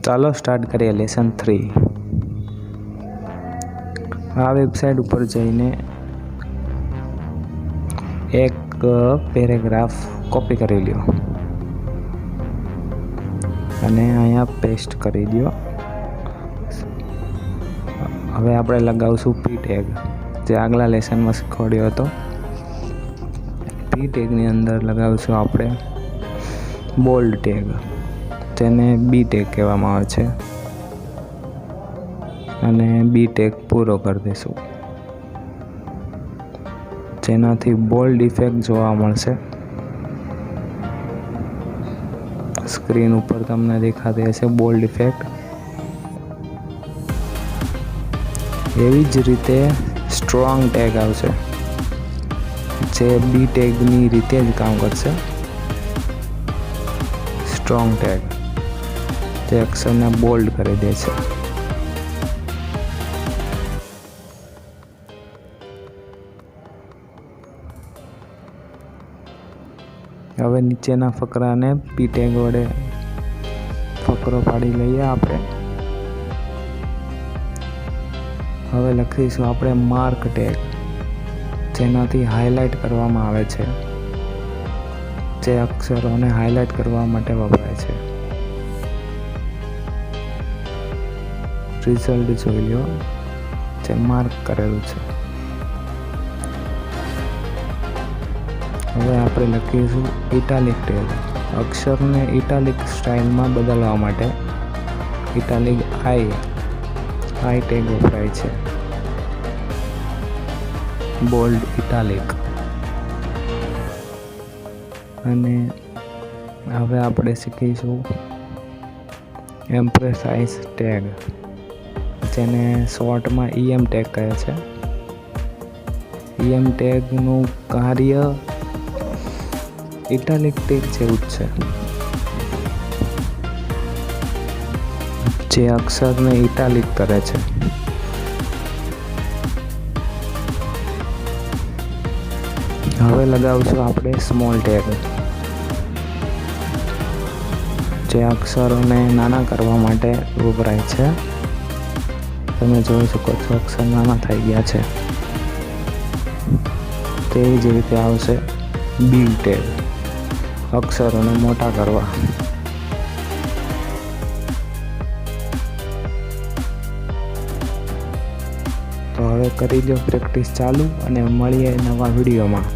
ચાલો સ્ટાર્ટ કરીએ લેસન 3। આ વેબસાઇટ ઉપર જઈને એક પેરેગ્રાફ કોપી કરી લ્યો અને અહીંયા પેસ્ટ કરી દો। હવે આપણે લગાવશું પી ટેગ, જે આગલા લેસનમાં શીખવાડ્યો હતો। પી ટેગની અંદર લગાવશું આપણે બોલ્ડ ટેગ, જેને બી ટેગ કહેવામાં આવે છે, અને બી ટેગ પૂરો કરી દઈશું, જેનાથી બોલ્ડ ઇફેક્ટ જોવા મળશે। સ્ક્રીન ઉપર તમને દેખાતી હશે બોલ્ડ ઇફેક્ટ। એવી જ રીતે સ્ટ્રોંગ ટેગ આવશે, જે બી ટેગની રીતે જ કામ કરશે। સ્ટ્રોંગ ટેગ જે અક્ષરને બોલ્ડ કરી દે છે। હવે નીચેના ફકરાને પી ટેગ વડે ફકરો પાડી લઈએ આપણે। હવે લખીશું આપણે માર્ક ટેગ, જેનાથી હાઇલાઇટ કરવામાં આવે છે, જે અક્ષરોને હાઇલાઇટ કરવા માટે વપરાય છે। રિઝલ્ટ જોઈ લો, જે માર્ક કરેલું છે। હવે આપણે લખીશું ઇટાલિક ટેગ, અક્ષરને ઇટાલિક સ્ટાઇલમાં બદલવા માટે ઇટાલિક આઈ ટેગ વપરાય છે, બોલ્ડ ઇટાલિક। અને હવે આપણે શીખીશું એમ્પ્રેસાઇઝ ટેગ, જેને શોર્ટમાં EM ટેગ કહે છે। EM ટેગનું કાર્ય ઇટાલિક ટેગ જેવું જ છે, જે અક્ષરને ઇટાલિક કરે છે। હવે લગાવશું આપણે સ્મોલ ટેગ, જે અક્ષરોને નાના કરવા માટે વપરાય છે। તમે જોઈ શકો છો અક્ષર નાના થઈ ગયા છે। તેવી જ રીતે આવશે બિગ ટેગ, અક્ષરોને મોટા કરવા। તો હવે કરી દો પ્રેક્ટિસ ચાલુ, અને મળીએ નવા વિડીયોમાં।